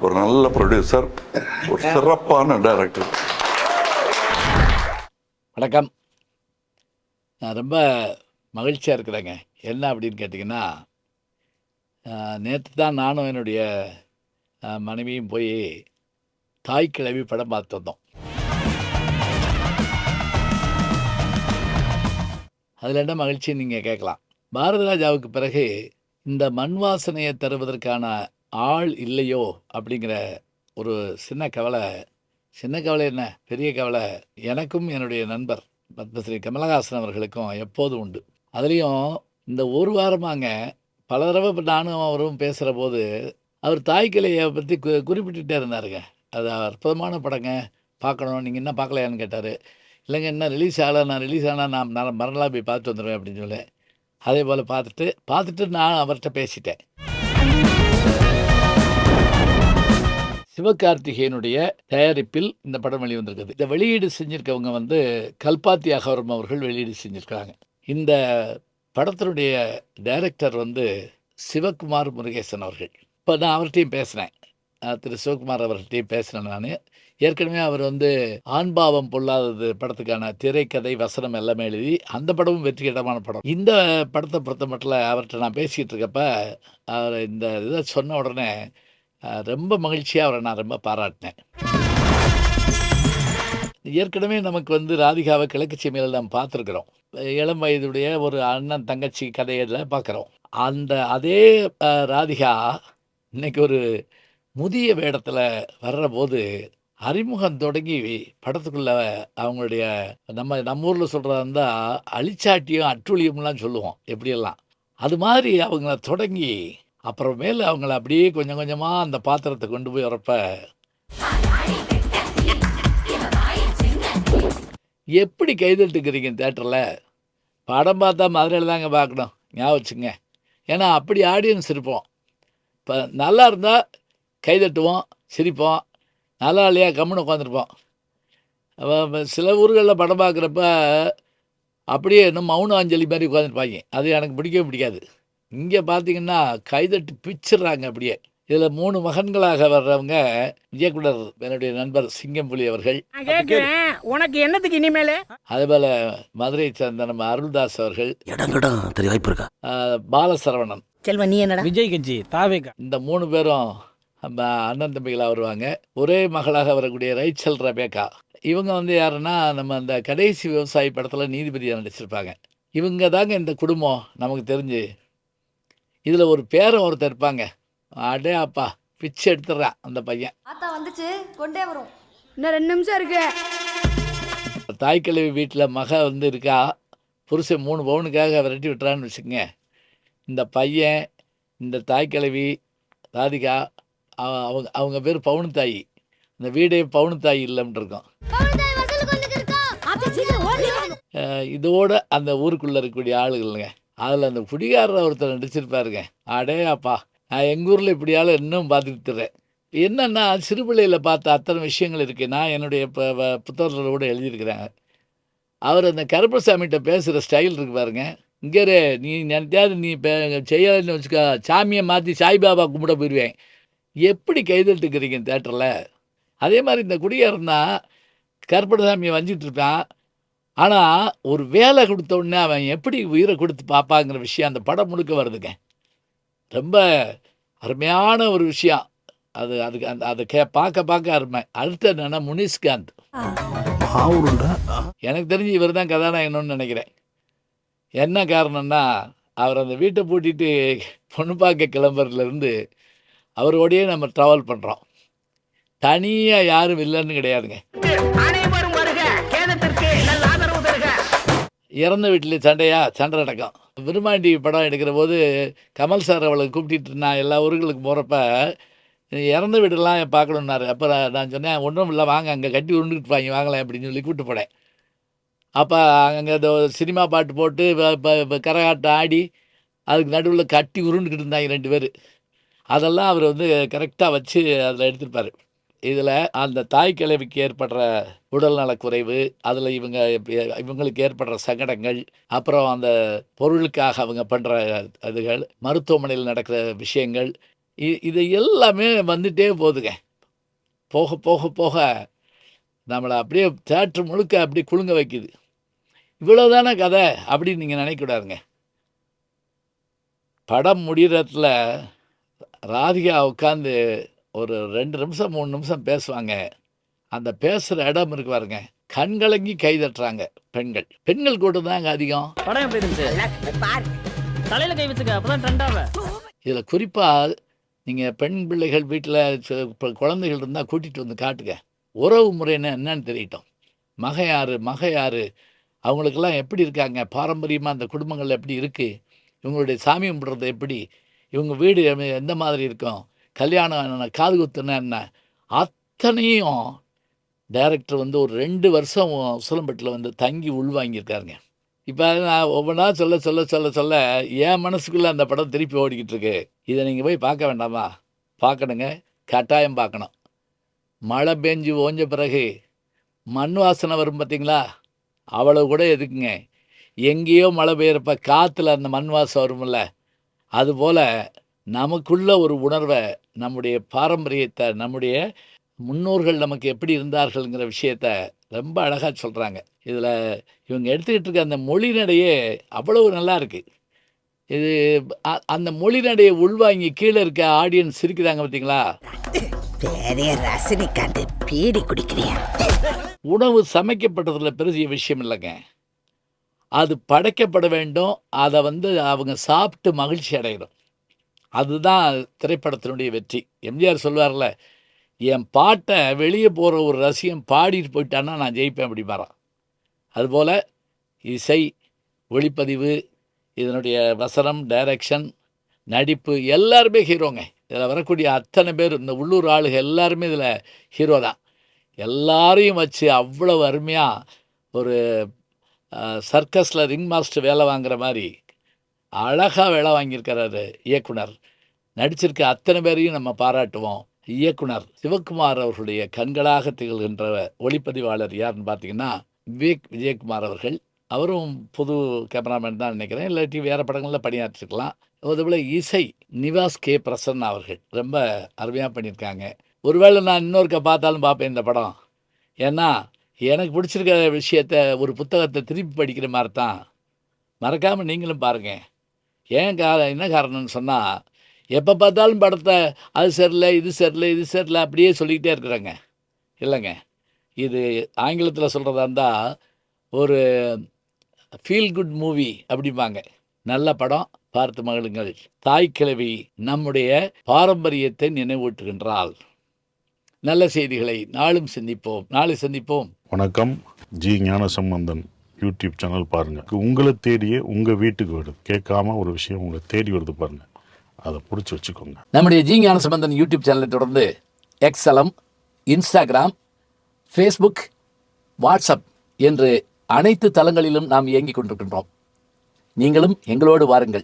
ஒரு நல்ல ப்ரொடியூசர், ஒரு சிறப்பான டைரக்டர். வணக்கம். நான் ரொம்ப மகிழ்ச்சியாக இருக்கிறேங்க. என்ன அப்படின்னு கேட்டிங்கன்னா, நேற்று தான் நானும் என்னுடைய மனைவியும் போய் தாய் கிழவி படம் பார்த்து வந்தோம். அதில் என்ன மகிழ்ச்சின்னு நீங்கள் கேட்கலாம். பாரதிராஜாவுக்கு பிறகு இந்த மண் வாசனையை தருவதற்கான ஆள் இல்லையோ அப்படிங்கிற ஒரு சின்ன கவலை என்ன பெரிய கவலை எனக்கும் என்னுடைய நண்பர் பத்மஸ்ரீ கமலஹாசன் அவர்களுக்கும் எப்போதும் உண்டு. அதுலேயும் இந்த ஒரு வாரமாங்க பல தடவை இப்போ நானும் அவரும் பேசுகிற போது அவர் தாய்க்கிளையை பற்றி குறிப்பிட்டுட்டே இருந்தாருங்க. அது அற்புதமான படங்க, பார்க்கணும், நீங்கள் என்ன பார்க்கலையான்னு கேட்டார். இல்லைங்க இன்னும் ரிலீஸ் ஆகலை, நான் ரிலீஸ் ஆனால் நான் மறுநாள் போய் பார்த்து வந்துடுவேன் அப்படின்னு சொல்லி அதே போல் பார்த்துட்டு நான் அவர்கிட்ட பேசிட்டேன். சிவகார்த்திகேயனுடைய தயாரிப்பில் இந்த படம் வெளிவந்திருக்குது. இந்த வெளியீடு செஞ்சுருக்கவங்க வந்து கல்பாத்தி அகரம் அவர்கள் வெளியீடு செஞ்சுருக்காங்க. இந்த படத்தினுடைய டைரக்டர் வந்து சிவகுமார் முருகேசன் அவர்கள். இப்போ நான் அவர்கிட்டையும் பேசினேன், திரு சிவகுமார் அவர்கிட்டையும் பேசினேன். நான் ஏற்கனவே அவர் வந்து ஆண்பாவம் பொல்லாதது படத்துக்கான திரைக்கதை வசனம் எல்லாமே எழுதி அந்த படமும் வெற்றிகரமான படம். இந்த படத்தை பொறுத்த மட்டும் அவர்கிட்ட நான் பேசிக்கிட்டு இருக்கப்ப அவர் இந்த இதை சொன்ன உடனே ரொம்ப மகிழ்ச்சியாக அவரை நான் ரொம்ப பாராட்டினேன். ஏற்கனவே நமக்கு வந்து ராதிகாவை கிழக்கு சீமையில் நாம் பார்த்துருக்குறோம். இளம் வயதுடைய ஒரு அண்ணன் தங்கச்சி கதையில் பார்க்குறோம். அதே ராதிகா இன்னைக்கு ஒரு முதிய வேடத்தில் வர்ற போது அறிமுகம் தொடங்கி படத்துக்குள்ள அவங்களுடைய நம்ம ஊரில் சொல்கிறதா இருந்தால் அழிச்சாட்டியும் அட்டுழியம்லாம் சொல்லுவோம் எப்படியெல்லாம், அது மாதிரி அவங்கள தொடங்கி அப்புறமேல அவங்கள அப்படியே கொஞ்சம் கொஞ்சமாக அந்த பாத்திரத்தை கொண்டு போய் வரப்ப எப்படி கைதட்டுக்கிறீங்க தேட்டரில்? படம் பார்த்தா மதுரையில் தாங்க பார்க்கணும், ஞாபகம் வச்சுங்க. ஏன்னா அப்படி ஆடியன்ஸ் இருப்போம். இப்போ நல்லா இருந்தால் கைதட்டுவோம், சிரிப்போம். நல்லா இல்லையா கம்முன்னு உட்காந்துருப்போம். சில ஊர்களில் படம் பார்க்குறப்ப அப்படியே இன்னும் மௌன அஞ்சலி மாதிரி உட்காந்துருப்பாங்க. அது எனக்கு பிடிக்கவே பிடிக்காது. இங்கே பார்த்தீங்கன்னா கைதட்டி பிச்சிடுறாங்க அப்படியே. இதில் 3 மகன்களாக வர்றவங்க இயக்குனர் என்னுடைய நண்பர் சிங்கம்புலி அவர்கள். உனக்கு என்னத்துக்கு இனிமேல் அதேபோல் மதுரை சேர்ந்த நம்ம அருள்தாஸ் அவர்கள், பாலசரவணன், செல்வன், நீ என்னடா விஜய் கட்சி தாவேகா, இந்த 3 பேரும் நம்ம அண்ணன் தம்பிகளாக வருவாங்க. ஒரே மகளாக வரக்கூடிய ரைச்சல் ரெபேக்கா. இவங்க வந்து யாருன்னா நம்ம அந்த கடைசி விவசாயி படத்தில் நீதிபதியாக நடிச்சிருப்பாங்க. இவங்க தாங்க இந்த குடும்பம் நமக்கு தெரிஞ்சு. இதில் ஒரு பேரன் ஒருத்தர் இருப்பாங்க, அடே அப்பா பிச்சு எடுத்துடுறான் அந்த பையன். வந்துச்சு கொண்டே வரும், இன்னும் 2 நிமிஷம் இருக்கு. தாய்க்கிழவி வீட்டில் மக வந்து இருக்கா, புருஷன் 3 பவுனுக்காக விரட்டி விட்டுறான்னு வச்சுக்கோங்க. இந்த பையன், இந்த தாய்க்கிழவி ராதிகா, அவங்க பேர் பவுனு தாயி. இந்த வீடே பவுனு தாயி இல்லைன்னு இருக்கும். இதோட அந்த ஊருக்குள்ளே இருக்கக்கூடிய ஆளுகளுங்க. அதில் அந்த குடிகாரர் ஒருத்தர் நடிச்சிருப்பாருங்க, அடே அப்பா. நான் எங்கள் ஊரில் இப்படி ஆள் இன்னும் பார்த்துட்டு இருக்கிறேன். என்னென்னா சிறு பிள்ளையில் பார்த்த அத்தனை விஷயங்கள் இருக்குது. நான் என்னுடைய புத்தகத்தில் கூட எழுதியிருக்கிறேன். அவர் அந்த கருப்பசாமிகிட்ட பேசுகிற ஸ்டைல் இருக்கு பாருங்க. இங்கே நீ நினைக்காது, நீ செய்யலைன்னு வச்சுக்கா, சாமியை மாற்றி சாய்பாபா கும்பிட போயிடுவேன். எப்படி கைதட்டுக்கிறீங்க தேட்டரில்? அதே மாதிரி இந்த குடிகாரன் தான் கருப்பசாமியை வஞ்சிட்டு இருப்பான். ஆனால் ஒரு வேலை கொடுத்த உடனே அவன் எப்படி உயிரை கொடுத்து பார்ப்பாங்கிற விஷயம் அந்த படம் முழுக்க வருதுங்க. ரொம்ப அருமையான ஒரு விஷயம் அது. அதை பார்க்க அருமை. அடுத்து என்னன்னா முனிஷ்காந்த். எனக்கு தெரிஞ்சு இவர் தான் கதாநாயகன்னு நினைக்கிறேன். என்ன காரணம்னா அவர் அந்த வீட்டை பூட்டிட்டு பொண்ணு பார்க்க கிளம்புறதுலேருந்து அவரோடையே நம்ம ட்ராவல் பண்ணுறோம். தனியாக யாரும் இல்லைன்னு கிடையாதுங்க. இறந்த வீட்டில் சண்டை நடக்கும். விருமாண்டி படம் எடுக்கிற போது கமல் சார் அவளை கூப்பிட்டு நான் எல்லா ஊர்களுக்கு போகிறப்ப இறந்த வீடெல்லாம் பார்க்கணுன்னாரு. அப்போ நான் சொன்னேன், ஒன்றும் இல்லை வாங்க, அங்கே கட்டி உருண்டுக்கிட்டு வாங்க வாங்கலாம் அப்படின்னு சொல்லி கூப்பிட்டு போனேன். அப்போ அங்கே இந்த சினிமா பாட்டு போட்டு கரகாட்டம் ஆடி அதுக்கு நடுவில் கட்டி உருண்டுக்கிட்டு இருந்தாங்க 2 பேர். அதெல்லாம் அவர் வந்து கரெக்டாக வச்சு அதில் எடுத்துருப்பார். இதில் அந்த தாய் கிழவிக்கு ஏற்படுற உடல்நலக்குறைவு, அதில் இவங்களுக்கு ஏற்படுற சங்கடங்கள், அப்புறம் அந்த பொருளுக்காக அவங்க பண்ணுற அதுகள், மருத்துவமனையில் நடக்கிற விஷயங்கள், இது எல்லாமே வந்துட்டே போகுதுங்க. போக போக போக நம்மளை அப்படியே தேட்டர் முழுக்க அப்படியே குலுங்க வைக்குது. இவ்வளோதானே கதை அப்படின்னு நீங்கள் நினைக்கக்கூடாதுங்க. படம் முடிகிறதுல ராதிகா உட்காந்து ஒரு 2 நிமிஷம் 3 நிமிஷம் பேசுவாங்க. அந்த பேசுகிற இடம் இருக்கு பாருங்க, கண்கலங்கி கை தட்டுறாங்க பெண்கள். பெண்கள் கூட்டம் தாங்க அதிகம். படம் எப்படி இருந்துச்சு? தலையில கை வச்சுக்க, அப்பதான் ட்ரெண்டாவ. இதில் குறிப்பாக நீங்கள் பெண் பிள்ளைகள் வீட்டில் இப்போ குழந்தைகள் இருந்தால் கூட்டிகிட்டு வந்து காட்டுங்க. உறவு முறைன்னு என்னன்னு தெரியட்டும். மக யார் அவங்களுக்கெல்லாம் எப்படி இருக்காங்க, பாரம்பரியமாக அந்த குடும்பங்கள் எப்படி இருக்குது, இவங்களுடைய சாமி கும்பிட்றது எப்படி, இவங்க வீடு எந்த மாதிரி இருக்கும், கல்யாணம் என்ன, காது குத்துனா என்ன, அத்தனையும் டைரக்டர் வந்து ஒரு 2 வருஷம் உசிலம்பட்டில் வந்து தங்கி உள்வாங்கியிருக்காருங்க. இப்போ நான் ஒவ்வொன்றா சொல்ல என் மனசுக்குள்ளே அந்த படம் திருப்பி ஓடிக்கிட்டு இருக்கு. இதை நீங்கள் போய் பார்க்க வேண்டாமா? பார்க்கணுங்க, கட்டாயம் பார்க்கணும். மழை பெஞ்சு ஓஞ்ச பிறகு மண் வாசனை வரும் பார்த்தீங்களா, அவ்வளோ கூட எதுக்குங்க, எங்கேயோ மழை பெய்யறப்ப காற்றுல அந்த மண் வாசம் வரும்ல, அதுபோல் நமக்குள்ள ஒரு உணர்வை, நம்முடைய பாரம்பரியத்தை, நம்முடைய முன்னோர்கள் நமக்கு எப்படி இருந்தார்கள்ங்கிற விஷயத்த ரொம்ப அழகாக சொல்கிறாங்க. இதில் இவங்க எடுத்துக்கிட்டு இருக்க அந்த மொழி நடையே அவ்வளவு நல்லா இருக்குது. இது அந்த மொழி நடையை உள்வாங்கி கீழே இருக்க ஆடியன்ஸ் சிரிக்கிறாங்க பார்த்தீங்களா. பெரிய ரசனிக்காண்டு பீடி குடிக்கிறியா? உணவு சமைக்கப்பட்டதில் பெரிய விஷயம் இல்லைங்க, அது படைக்கப்பட வேண்டும். அதை வந்து அவங்க சாப்பிட்டு மகிழ்ச்சி அடையணும். அதுதான் திரைப்படத்தினுடைய வெற்றி. எம்ஜிஆர் சொல்வார்ல, என் பாட்டை வெளியே போகிற ஒரு ரசிகன் பாடிட்டு போயிட்டான்னா நான் ஜெயிப்பேன் அப்படி மாறான். அதுபோல் இசை, ஒளிப்பதிவு, இதனுடைய வசனம், டைரக்ஷன், நடிப்பு எல்லாருமே ஹீரோங்க. இதில் வரக்கூடிய அத்தனை பேர், இந்த உள்ளூர் ஆளுக எல்லாருமே இதில் ஹீரோ தான். எல்லாரையும் வச்சு அவ்வளவு அருமையாக ஒரு சர்க்கஸில் ரிங் மாஸ்டர் வேலை வாங்குற மாதிரி அழகாக வேலை வாங்கியிருக்கிறாரு இயக்குனர். நடிச்சிருக்க அத்தனை பேரையும் நம்ம பாராட்டுவோம். இயக்குனர் சிவகுமார் அவர்களுடைய கண்களாக திகழ்கின்ற ஒளிப்பதிவாளர் யாருன்னு பார்த்தீங்கன்னா விஜயகுமார் அவர்கள். அவரும் புது கேமராமேன் தான் நினைக்கிறேன், இல்லாட்டி வேறு படங்களில் பணியாற்றிருக்கலாம். அதுபோல் இசை நிவாஸ் கே பிரசன்னா அவர்கள் ரொம்ப அருமையாக பண்ணியிருக்காங்க. ஒருவேளை நான் இன்னொருக்க பார்த்தாலும் பார்ப்பேன் இந்த படம். ஏன்னா எனக்கு பிடிச்சிருக்க விஷயத்த, ஒரு புத்தகத்தை திருப்பி படிக்கிற மாதிரி தான். மறக்காமல் நீங்களும் பாருங்கள். என்ன காரணம்னு சொன்னால், எப்போ பார்த்தாலும் படத்தை அது சரியில்லை, இது சரியில்லை, இது சரியில்லை அப்படியே சொல்லிக்கிட்டே இருக்கிறாங்க. இல்லைங்க, இது ஆங்கிலத்தில் சொல்கிறதா இருந்தால் ஒரு ஃபீல் குட் மூவி அப்படிம்பாங்க. நல்ல படம், பார்த்து மகிழுங்கள். தாய் கிழவி நம்முடைய பாரம்பரியத்தை நினைவூட்டுகின்றாள். நல்ல செய்திகளை நாளும் சிந்திப்போம், நாளை சந்திப்போம். வணக்கம். ஜி ஞானசம்பந்தன் யூடியூப் சேனல் பாருங்கள். உங்களை தேடியே உங்கள் வீட்டுக்கு வருது. கேட்காம ஒரு விஷயம் உங்களை தேடி வருது பாருங்கள், அதை பிடிச்சி வச்சுக்கோங்க. நம்முடைய ஜி ஞானசம்பந்தன் யூடியூப் சேனலை தொடர்ந்து எக்ஸலம், இன்ஸ்டாகிராம், ஃபேஸ்புக், வாட்ஸ்அப் என்று அனைத்து தளங்களிலும் நாம் இயங்கிக் கொண்டிருக்கின்றோம். நீங்களும் எங்களோடு வாருங்கள்.